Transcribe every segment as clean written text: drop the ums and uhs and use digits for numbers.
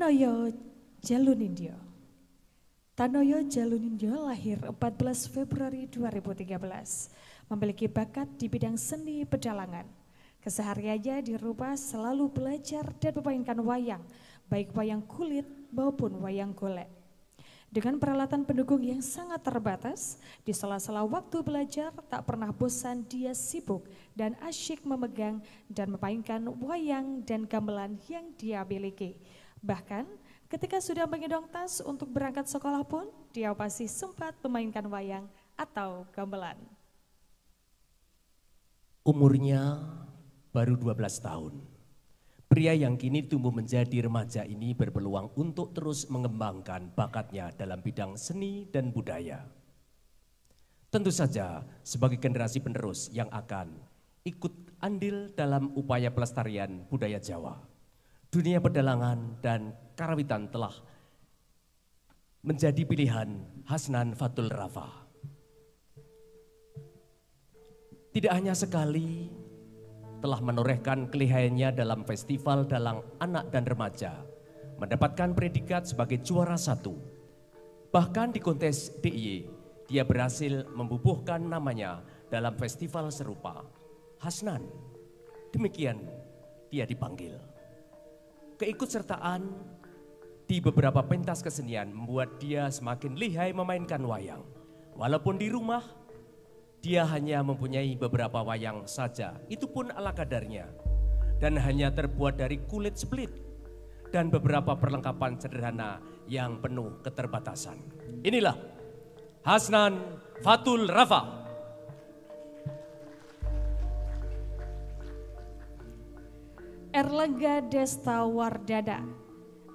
Tanoyo Jalunindyo. Tanoyo Jalunindyo lahir 14 Februari 2013, memiliki bakat di bidang seni pedalangan. Kesehariannya di rumah selalu belajar dan memainkan wayang, baik wayang kulit maupun wayang golek. Dengan peralatan pendukung yang sangat terbatas, di sela-sela waktu belajar tak pernah bosan dia sibuk dan asyik memegang dan memainkan wayang dan gamelan yang dia miliki. Bahkan ketika sudah menggendong tas untuk berangkat sekolah pun, dia masih sempat memainkan wayang atau gamelan. Umurnya baru 12 tahun. Pria yang kini tumbuh menjadi remaja ini berpeluang untuk terus mengembangkan bakatnya dalam bidang seni dan budaya. Tentu saja sebagai generasi penerus yang akan ikut andil dalam upaya pelestarian budaya Jawa. Dunia pedalangan dan karawitan telah menjadi pilihan Hasnan Fatul Rafa. Tidak hanya sekali telah menorehkan kelihayannya dalam festival dalang anak dan remaja, mendapatkan predikat sebagai juara 1. Bahkan di kontes DIY, dia berhasil membubuhkan namanya dalam festival serupa. Hasnan, demikian dia dipanggil. Keikutsertaan di beberapa pentas kesenian membuat dia semakin lihai memainkan wayang. Walaupun di rumah, dia hanya mempunyai beberapa wayang saja, itu pun ala kadarnya. Dan hanya terbuat dari kulit split dan beberapa perlengkapan sederhana yang penuh keterbatasan. Inilah Hasnan Fatul Rafa. Erlangga Desta Wardana.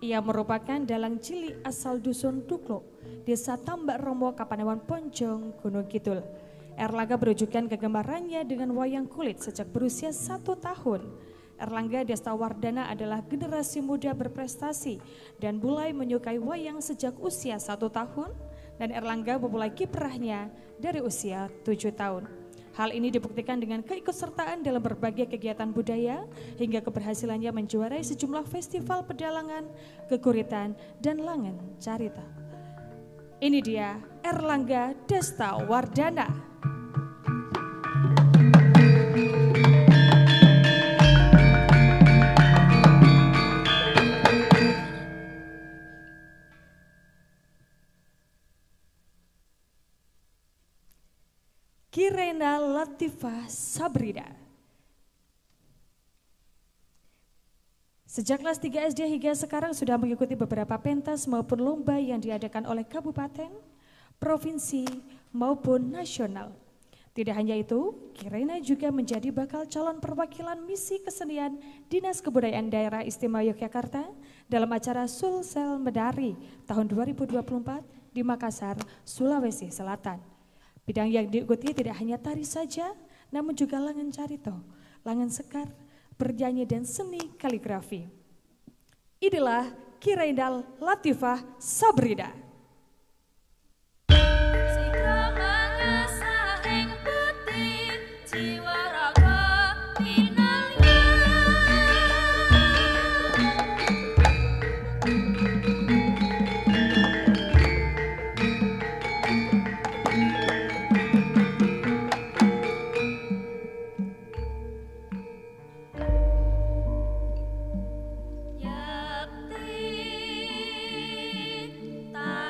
Ia merupakan dalang cilik asal dusun Duklo, Desa Tambak Romo, Kapanewon Ponjong, Gunung Kidul. Erlangga menunjukkan kegemarannya dengan wayang kulit sejak berusia 1 tahun. Erlangga Desta Wardana adalah generasi muda berprestasi dan mulai menyukai wayang sejak usia 1 tahun, dan Erlangga memulai kiprahnya dari usia 7 tahun. Hal ini dibuktikan dengan keikutsertaan dalam berbagai kegiatan budaya hingga keberhasilannya menjuarai sejumlah festival pedalangan, kekuritan, dan langen carita. Ini dia Erlangga Desta Wardana. Kirena Latifah Sabrida. Sejak kelas 3 SD hingga sekarang sudah mengikuti beberapa pentas maupun lomba yang diadakan oleh kabupaten, provinsi maupun nasional. Tidak hanya itu, Kirena juga menjadi bakal calon perwakilan misi kesenian Dinas Kebudayaan Daerah Istimewa Yogyakarta dalam acara Sulsel Medari tahun 2024 di Makassar, Sulawesi Selatan. Bidang yang diikuti tidak hanya tari saja, namun juga langen carito, langen sekar, bernyanyi dan seni kaligrafi. Inilah Kirena Latifah Sabrida. Ta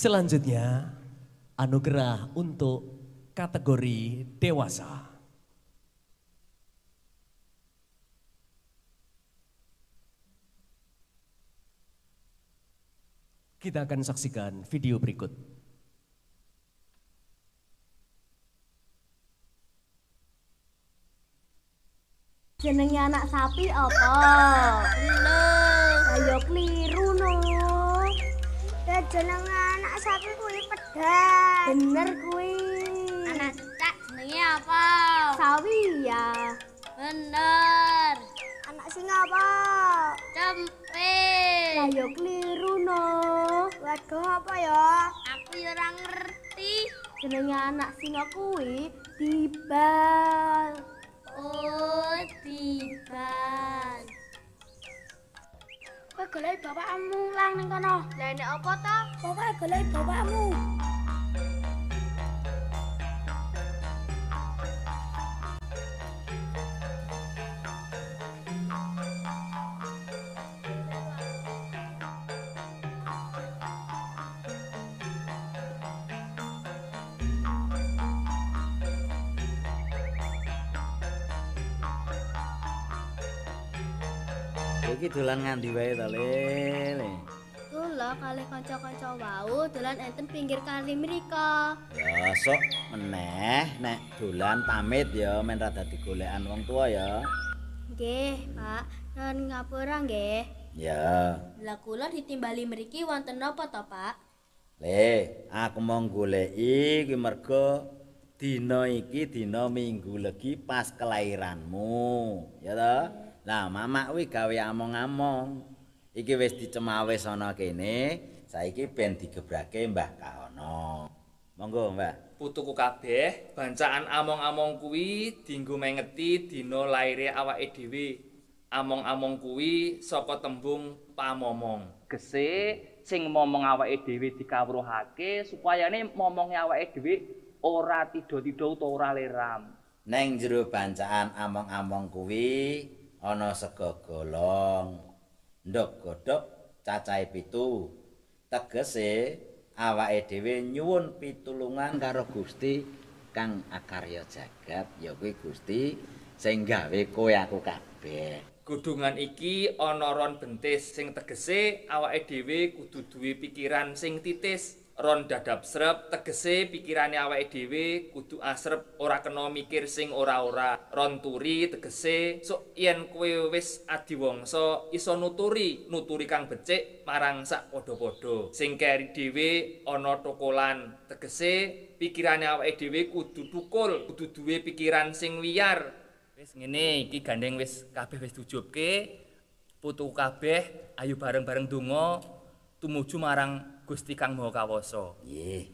Selanjutnya, anugerah untuk kategori dewasa. Kita akan saksikan video berikut. Jenenge anak sapi apa? Ayo kliru no. Ya jenenge anak sapi kuwi pedang. Bener kuwi. Anak cicak jenenge apa? Sawi ya. Bener. Anak singa apa? Cempe. Ayo kliru no. Waduh apa ya? Aku ya ora ngerti. Jenenge anak singa kuwi Dibal. Oh, Dibal. Kowe golek bapakmu lang ning kono. Lah nek apa to? Pokoke golek bapakmu. Iki dolan nganti wae to, Le? Kula kalih kanca-kanca wau dolan enten pinggir kali mriko. Ya sok meneh nek dolan pamit ya men rada digolekan wong tua ya. Nggih, Pak. Nun ngapura nggih. Ya. Lah kula ditimbali mriki wonten napa to, Pak? Le, aku mau goleki kuwi mergo dina iki dina Minggu Legi pas kelahiranmu, ya toh? Lah mamak kuwi gawe among-among. Iki wis dicemawis ana kene, saiki ben digebrake Mbah Kaono. Monggo, Mbah. Putuku kabeh, bancaan among-among kuwi dienggo mengeti dina laire awake dhewe. Among-among kuwi saka tembung pamomong. Gese sing momong awake dhewe dikawruhake supayane momonge awake dhewe ora tida-tida utawa ora leram. Neng jero bancaan among-among kuwi ana sega golong, ndok godhok cacahe 7. Tegese awake dhewe nyuwun pitulungan karo Gusti kang akarya jagat, ya kuwi Gusti sing gawe kowe aku kabeh. Godhongan iki ana ron bentis sing tegese awake dhewe kudu duwe pikiran sing titis. Ron dadap srep tegese pikirane awake dhewe kudu asrep ora kena mikir sing ora-ora. Ron turi tegese sok yen kowe wis adiwangsa iso nuturi kang becik marang sak padha-padha. Sing keri dhewe ana tokolan tegese pikirane awake dhewe kudu tukul, kudu duwe pikiran sing wiyar. Wis ngene iki gandeng wis kabeh wis dijupke. Putu kabeh ayo bareng-bareng donga tumuju marang Gusti Kang Maha Kawasa. Nggih.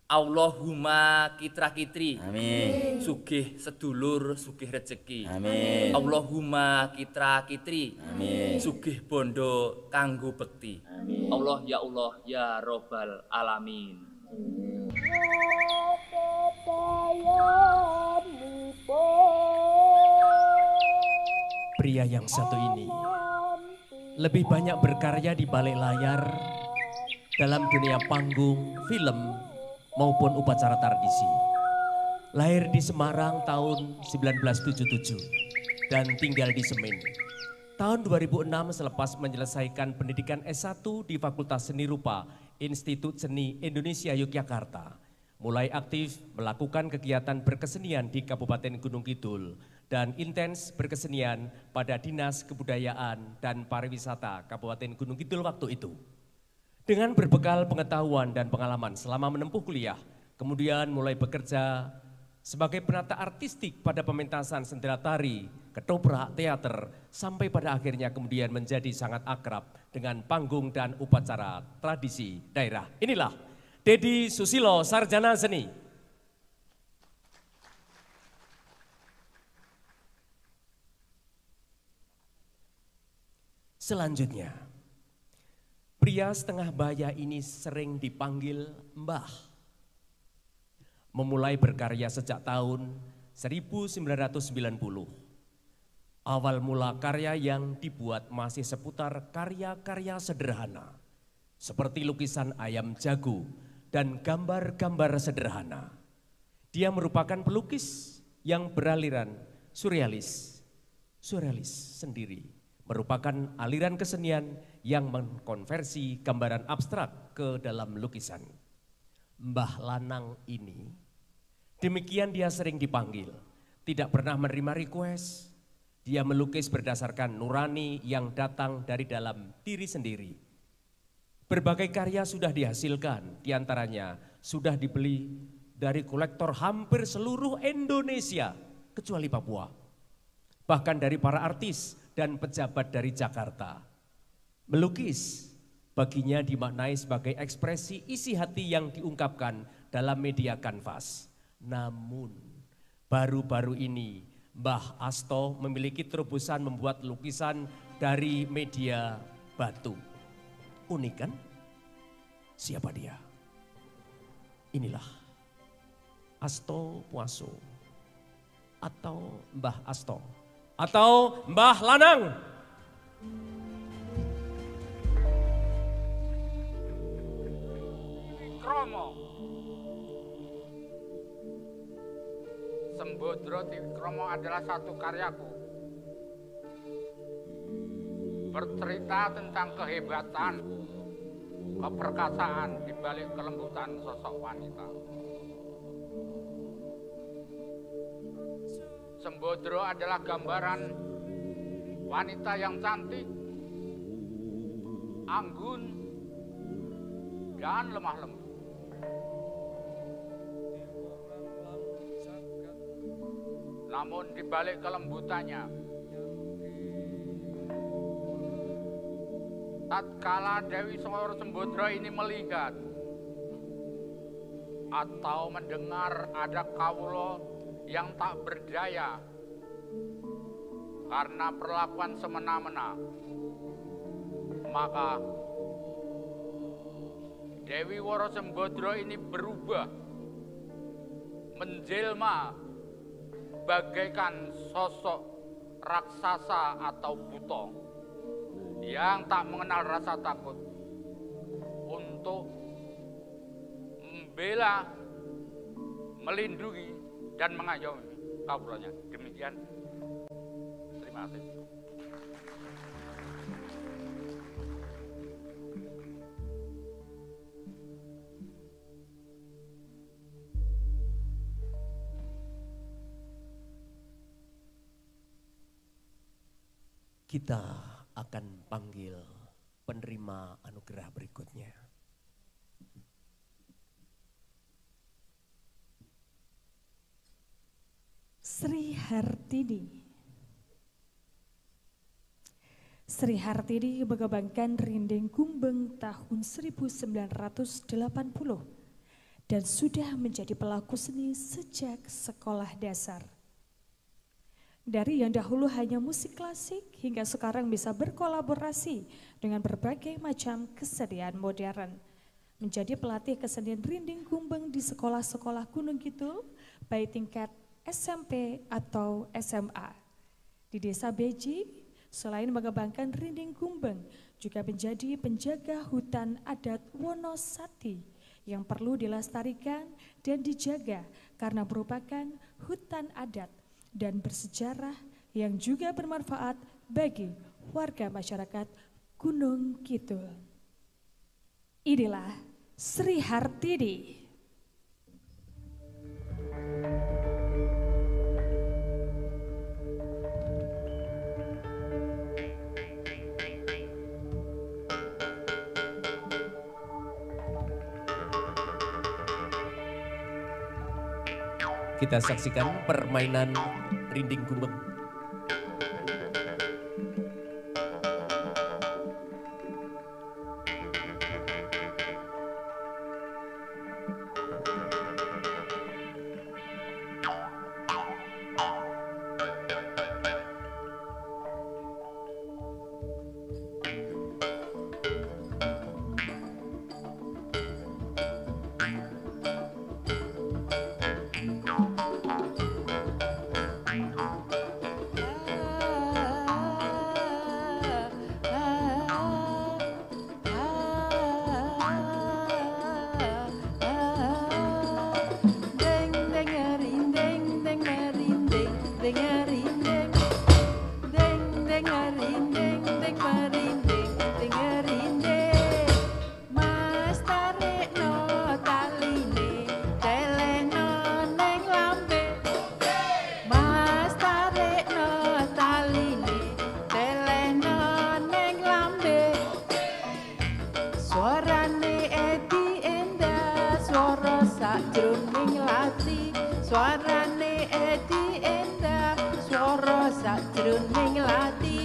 Allahumma kitra-kitri. Amin. Sugih sedulur, sugih rejeki. Amin. Allahumma kitra-kitri. Amin. Sugih bondo kanggo bekti. Amin. Allah ya Rabbal alamin. Pria yang satu ini lebih banyak berkarya di balik layar, dalam dunia panggung, film, maupun upacara tradisi. Lahir di Semarang tahun 1977 dan tinggal di Semen. Tahun 2006 selepas menyelesaikan pendidikan S1 di Fakultas Seni Rupa Institut Seni Indonesia Yogyakarta, mulai aktif melakukan kegiatan berkesenian di Kabupaten Gunung Kidul dan intens berkesenian pada Dinas Kebudayaan dan Pariwisata Kabupaten Gunung Kidul waktu itu. Dengan berbekal pengetahuan dan pengalaman selama menempuh kuliah, kemudian mulai bekerja sebagai penata artistik pada pementasan sendera tari, ketoprak, teater, sampai pada akhirnya kemudian menjadi sangat akrab dengan panggung dan upacara tradisi daerah. Inilah Dedi Susilo, Sarjana Seni. Selanjutnya, pria setengah baya ini sering dipanggil Mbah. Memulai berkarya sejak tahun 1990. Awal mula karya yang dibuat masih seputar karya-karya sederhana. Seperti lukisan ayam jago, dan gambar-gambar sederhana. Dia merupakan pelukis yang beraliran surrealis. Surrealis sendiri merupakan aliran kesenian yang mengkonversi gambaran abstrak ke dalam lukisan. Mbah Lanang ini, demikian dia sering dipanggil, tidak pernah menerima request. Dia melukis berdasarkan nurani yang datang dari dalam diri sendiri. Berbagai karya sudah dihasilkan, diantaranya sudah dibeli dari kolektor hampir seluruh Indonesia, kecuali Papua. Bahkan dari para artis dan pejabat dari Jakarta. Melukis baginya dimaknai sebagai ekspresi isi hati yang diungkapkan dalam media kanvas. Namun baru-baru ini Mbah Asto memiliki terobosan membuat lukisan dari media batu. Unik kan? Siapa dia? Inilah Asto Puaso atau Mbah Asto atau Mbah Lanang. Kromo Sembodro Tikromo adalah satu karyaku. Bercerita tentang kehebatan, keperkasaan di balik kelembutan sosok wanita. Sembodro adalah gambaran wanita yang cantik, anggun, dan lemah lembut. Namun di balik kelembutannya, tatkala Dewi Woro Sembodro ini melihat atau mendengar ada kawula yang tak berdaya karena perlakuan semena-mena, maka Dewi Woro Sembodro ini berubah menjelma bagaikan sosok raksasa atau buto yang tak mengenal rasa takut untuk membela, melindungi, dan mengayomi kawulanya. Demikian, terima kasih. Kita akan panggil penerima anugerah berikutnya. Sri Hartini. Sri Hartini mengembangkan Rinding Gumbeng tahun 1980 dan sudah menjadi pelaku seni sejak sekolah dasar. Dari yang dahulu hanya musik klasik hingga sekarang bisa berkolaborasi dengan berbagai macam kesenian modern. Menjadi pelatih kesenian Rinding Gumbeng di sekolah-sekolah Gunung Kidul, baik tingkat SMP atau SMA. Di Desa Beji, selain mengembangkan Rinding Gumbeng, juga menjadi penjaga hutan adat Wonosati yang perlu dilestarikan dan dijaga karena merupakan hutan adat dan bersejarah yang juga bermanfaat bagi warga masyarakat Gunung Kidul. Inilah Sri Hartini. Kita saksikan permainan Rinding Gumbeng. merinding, ding ding merinding, ding merinding, ding merinding. Mas tarikno taline, telehno ning lambe. Mas tarikno taline, telehno ning lambe. Suarane Edi endah, swara sakjroning lati. Suarane Edi endah, swara sakjroning lati.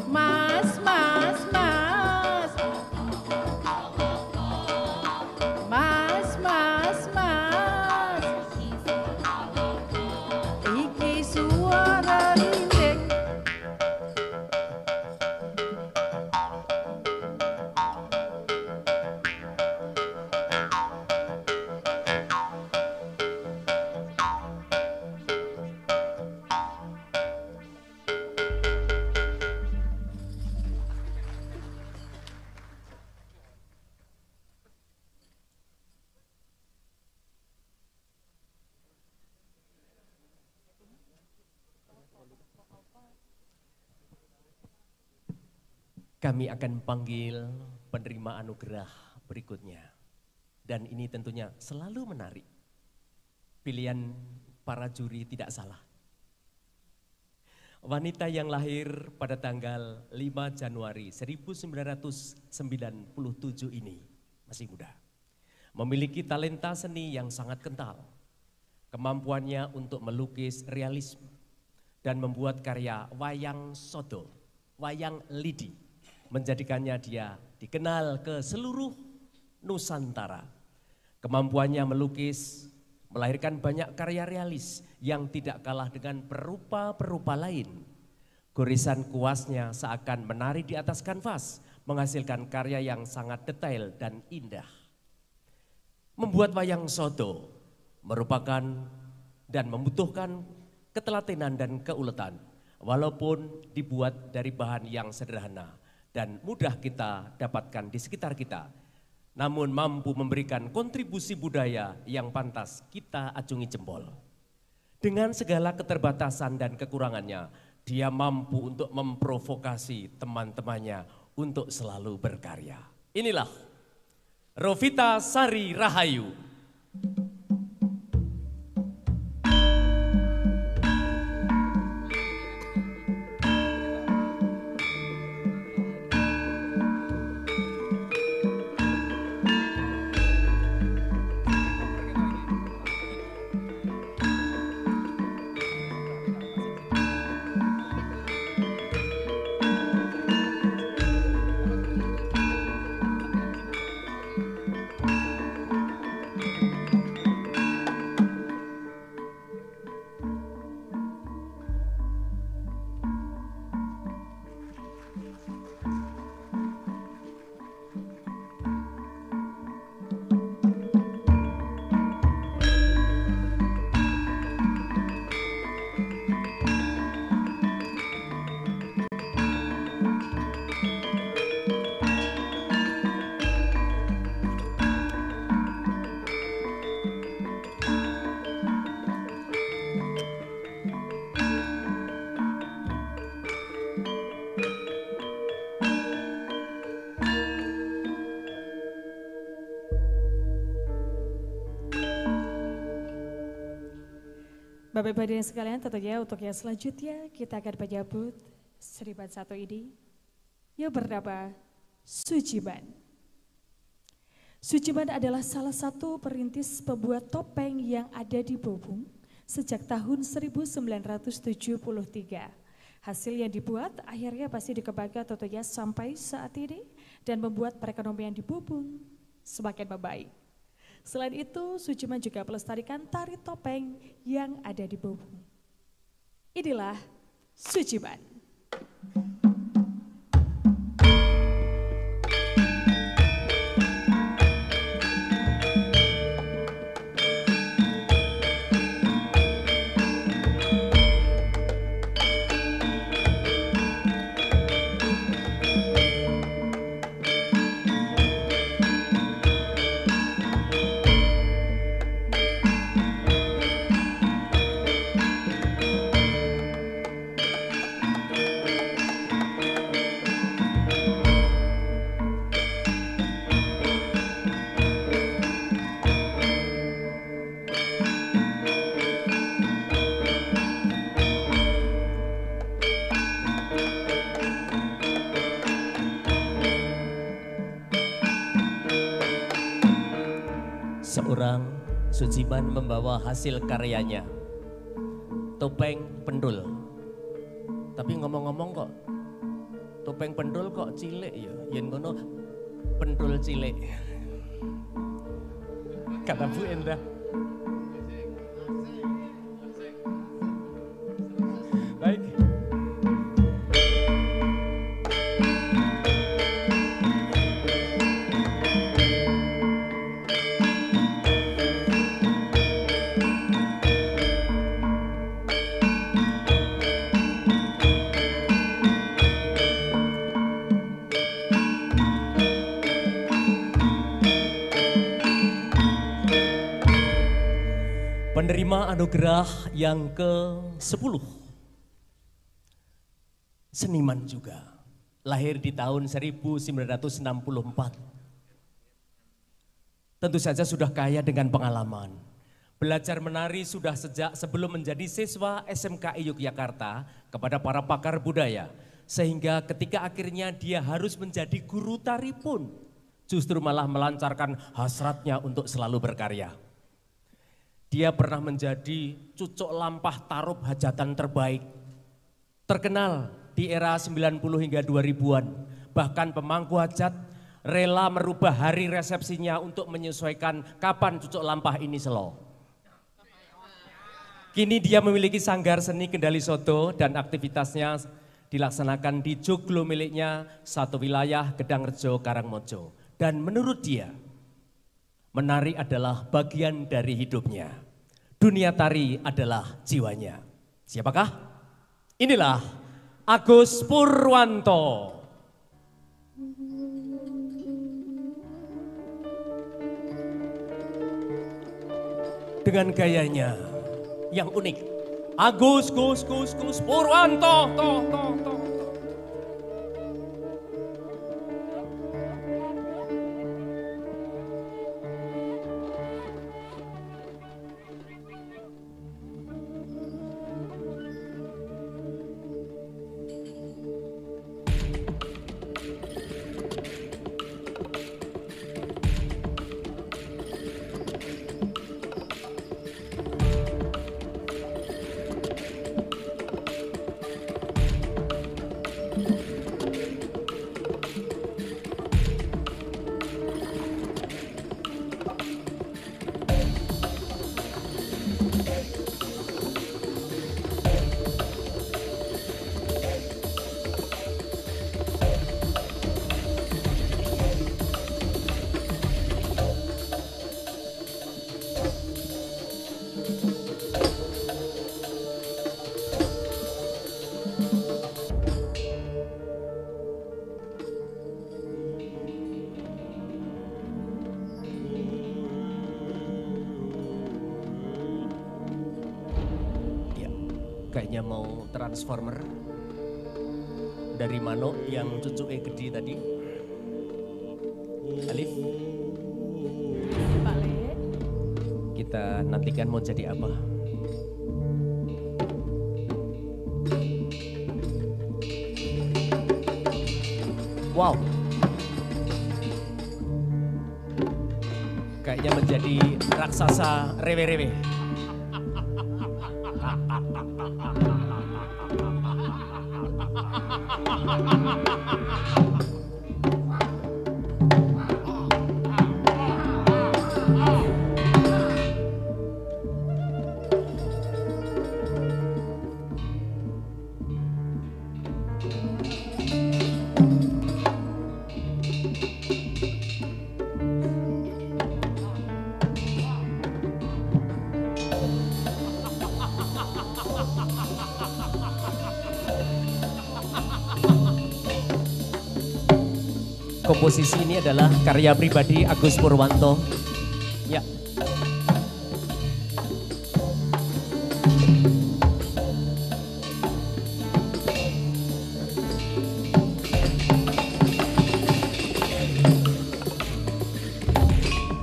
Mas, mas, mas. Mas, mas, mas. Iki suara rinding. Kami akan panggil penerima anugerah berikutnya. Dan ini tentunya selalu menarik. Pilihan para juri tidak salah. Wanita yang lahir pada tanggal 5 Januari 1997 ini masih muda. Memiliki talenta seni yang sangat kental. Kemampuannya untuk melukis realisme dan membuat karya wayang sodo, wayang lidi, menjadikannya dia dikenal ke seluruh Nusantara. Kemampuannya melukis melahirkan banyak karya realis yang tidak kalah dengan perupa-perupa lain. Gorisan kuasnya seakan menari di atas kanvas, menghasilkan karya yang sangat detail dan indah. Membuat wayang sodo merupakan dan membutuhkan ketelatenan dan keuletan, walaupun dibuat dari bahan yang sederhana dan mudah kita dapatkan di sekitar kita, namun mampu memberikan kontribusi budaya yang pantas kita acungi jempol. Dengan segala keterbatasan dan kekurangannya, dia mampu untuk memprovokasi teman-temannya untuk selalu berkarya. Inilah Rovita Sari Rahayu. Bapak-Ibu hadirin sekalian, tentunya untuk yang selanjutnya kita akan menyambut seribat satu ini yang bernama Sujiman. Sujiman adalah salah satu perintis pembuat topeng yang ada di Bobung sejak tahun 1973. Hasil yang dibuat akhirnya pasti dikembangkan tentunya sampai saat ini dan membuat perekonomian di Bobung semakin membaik. Selain itu, Sujiman juga melestarikan tari topeng yang ada di Bobung. Inilah Sujiman. orang, Sujiman membawa hasil karyanya. Topeng Pendul. Tapi ngomong-ngomong kok, topeng pendul kok cilik ya, yen ngono pendul cilik. Kata Bu Endah. Baik. Penerima anugerah yang ke-10. Seniman juga. Lahir di tahun 1964. Tentu saja sudah kaya dengan pengalaman. Belajar menari sudah sejak sebelum menjadi siswa SMKI Yogyakarta kepada para pakar budaya. Sehingga ketika akhirnya dia harus menjadi guru tari pun justru malah melancarkan hasratnya untuk selalu berkarya. Dia pernah menjadi cucuk lampah tarup hajatan terbaik. Terkenal di era 90 hingga 2000-an. Bahkan pemangku hajat rela merubah hari resepsinya untuk menyesuaikan kapan cucuk lampah ini selo. Kini dia memiliki sanggar seni Kendali Soto dan aktivitasnya dilaksanakan di joglo miliknya satu wilayah Gedangrejo Karangmojo. Dan menurut dia, menari adalah bagian dari hidupnya. Dunia tari adalah jiwanya. Siapakah? Inilah Agus Purwanto. Dengan gayanya yang unik. Agus Purwanto. Kayaknya mau transformer dari Mano yang cucuknya gede tadi. Alif, Pak Le. kita nantikan mau jadi apa? Wow, kayaknya menjadi raksasa rewe-rewe. Komposisi ini adalah karya pribadi Agus Purwanto. Ya.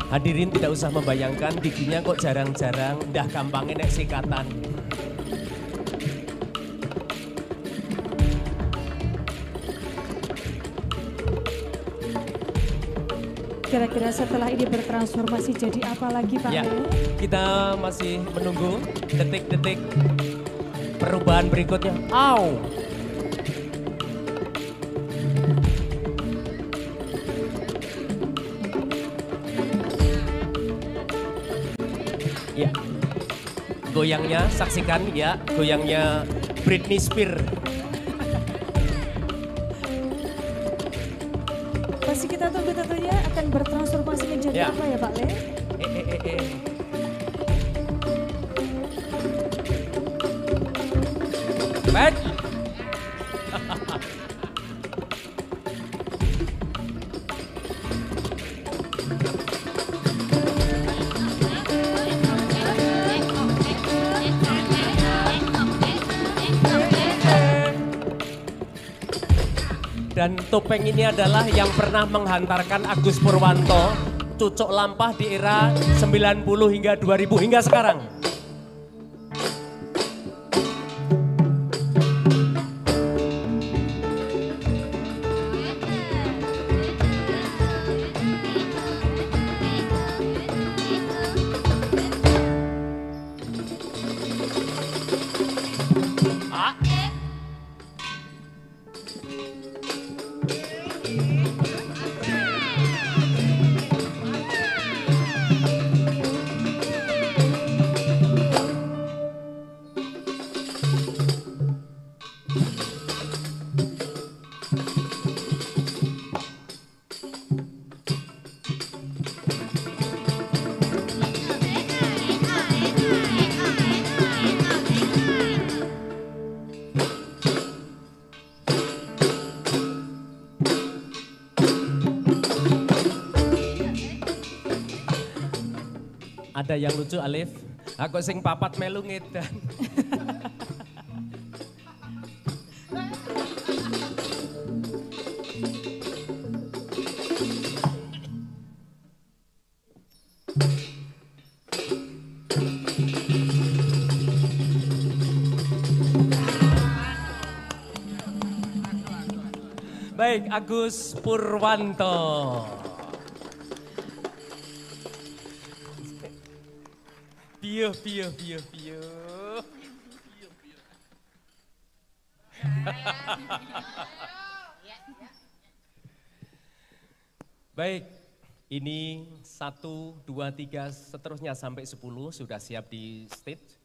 Hadirin tidak usah membayangkan giginya kok jarang-jarang, dah gampangnya nek sikatan. Kira-kira setelah ini bertransformasi jadi apa lagi Pak Ya, Le? kita masih menunggu detik-detik perubahan berikutnya. Au! Ya, goyangnya saksikan ya, goyangnya Britney Spears. Pasti kita tunggu tentunya akan bertransformasi menjadi Ya. apa ya Pak Le? Eh. Baik. Dan topeng ini adalah yang pernah menghantarkan Agus Purwanto, Cucuk Lampah di era 90 hingga 2000 hingga sekarang. Ada yang lucu Alif, aku sing papat melu ngedan. Baik, Agus Purwanto. Piu. Baik, ini 1, 2, 3, seterusnya sampai 10 sudah siap di stage.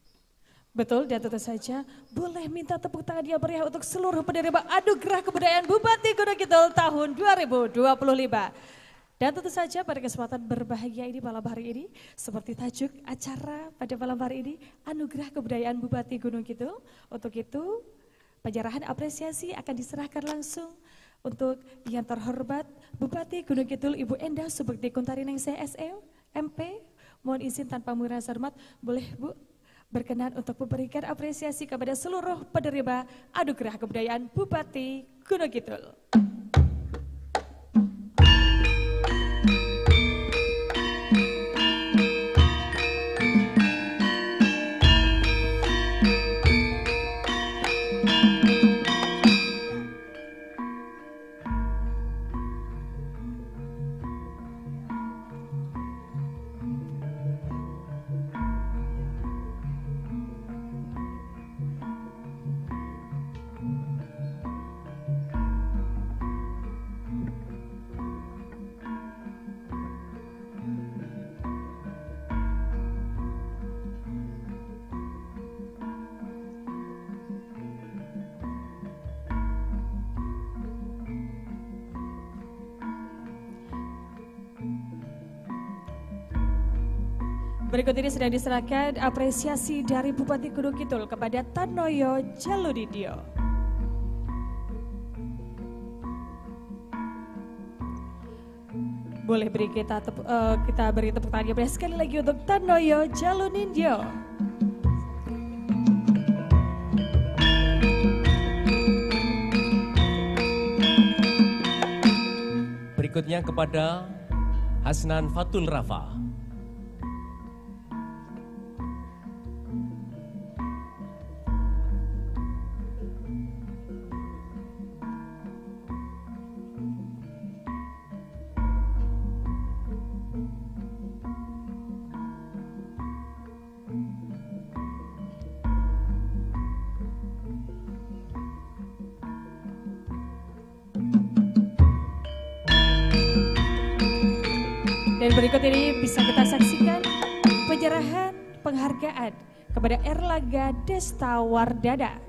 Betul, dan tentu saja boleh minta tepuk tangan yang meriah untuk seluruh penerima anugerah kebudayaan Bupati Gunung Kidul tahun 2025. Dan tentu saja pada kesempatan berbahagia ini malam hari ini, seperti tajuk acara pada malam hari ini, Anugerah Kebudayaan Bupati Gunung Kidul. Untuk itu, penyerahan apresiasi akan diserahkan langsung untuk yang terhormat Bupati Gunung Kidul Ibu Endah Subekti Kuntarineng CSE, MP. Mohon izin tanpa mengurangi hormat, boleh Bu berkenan untuk memberikan apresiasi kepada seluruh penerima Anugerah Kebudayaan Bupati Gunung Kidul. Berikut ini sedang diserahkan apresiasi dari Bupati Gunung Kidul kepada Tanoyo Jaludidyo. Boleh beri kita beri tepuk tangan yang meriah sekali lagi untuk Tanoyo Jaludidyo. Berikutnya kepada Hasnan Fatul Rafa. Dan berikut ini bisa kita saksikan penyerahan penghargaan kepada Erlangga Desta Wardana.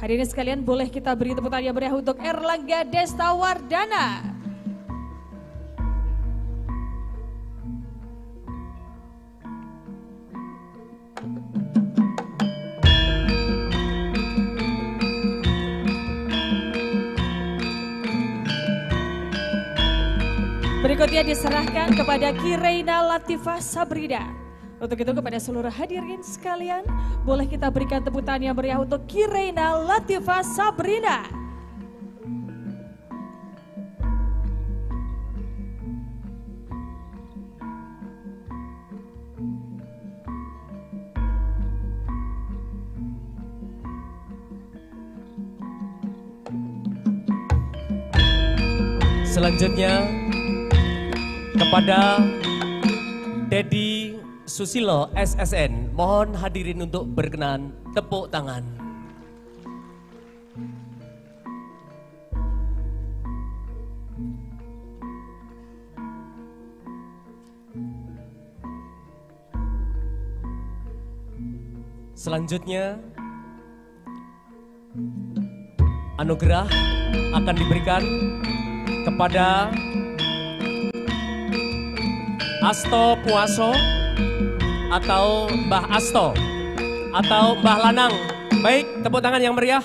Hadirin sekalian, boleh kita beri tepuk tangan yang meriah untuk Erlangga Desta Wardana. Berikutnya diserahkan kepada Kireina Latifah Sabrina. Untuk itu kepada seluruh hadirin sekalian, boleh kita berikan tepuk tangan yang meriah untuk Kireina Latifah Sabrina. Selanjutnya kepada Dedi Susilo SSN, mohon hadirin untuk berkenan tepuk tangan. Selanjutnya anugerah akan diberikan kepada Asto Puaso atau Mbah Asto atau Mbah Lanang. Baik, tepuk tangan yang meriah.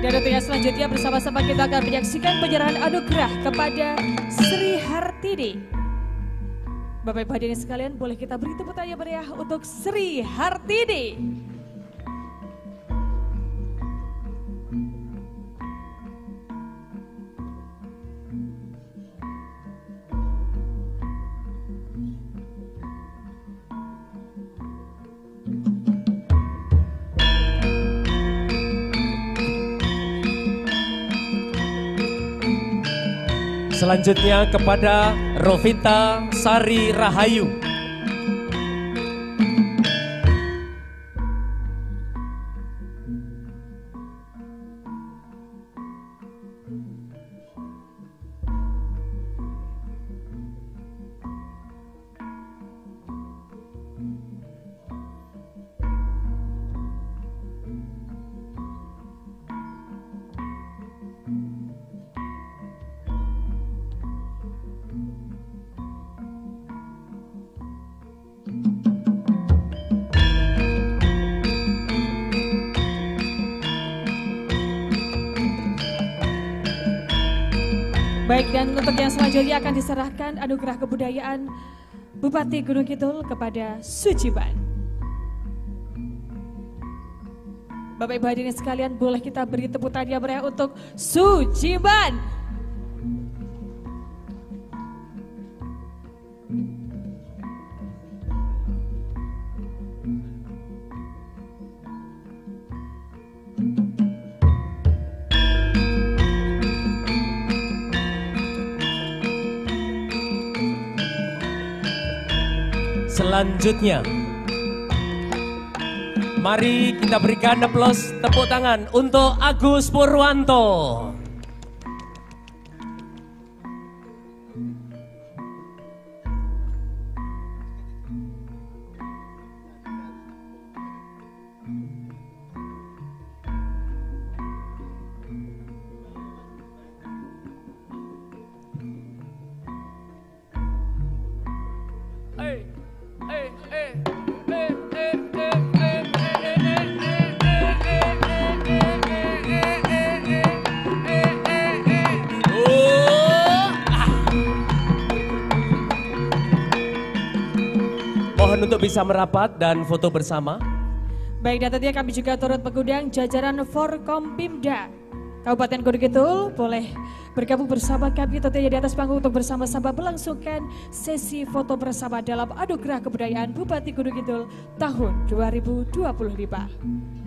Dan tentunya selanjutnya bersama-sama kita akan menyaksikan penyerahan anugerah kepada Sri Hartini. Bapak Ibu hadirin sekalian, boleh kita beri tepuk tangan yang meriah untuk Sri Hartini. Selanjutnya kepada Rovita Sari Rahayu. Baik, dan untuk yang selanjutnya akan diserahkan anugerah kebudayaan Bupati Gunung Kidul kepada Sujiban. Bapak Ibu hadirin sekalian, boleh kita beri tepuk tangan yang meriah untuk Sujiban. Selanjutnya, mari kita berikan aplaus tepuk tangan untuk Agus Purwanto. Mohon untuk bisa merapat dan foto bersama. Baik, dan tentunya kami juga turut mengundang jajaran Forkompimda Kabupaten Gunung Kidul boleh bergabung bersama kami tentunya di atas panggung untuk bersama-sama melangsungkan sesi foto bersama dalam Anugerah Kebudayaan Bupati Gunung Kidul tahun 2025.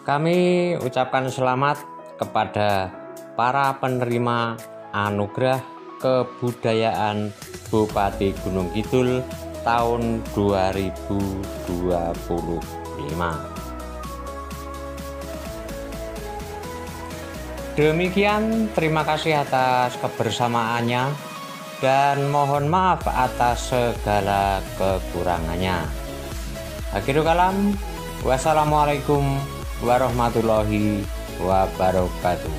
Kami ucapkan selamat kepada para penerima anugerah kebudayaan Bupati Gunung Kidul tahun 2025. Demikian, terima kasih atas kebersamaannya dan mohon maaf atas segala kekurangannya. Akhirul kalam, wassalamualaikum warahmatullahi wabarakatuh.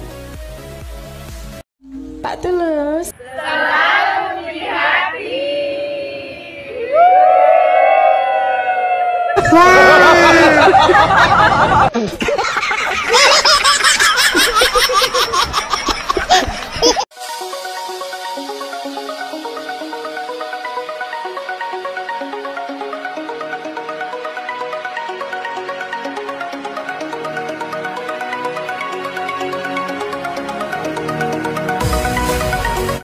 Tak tulus. Selalu di hati.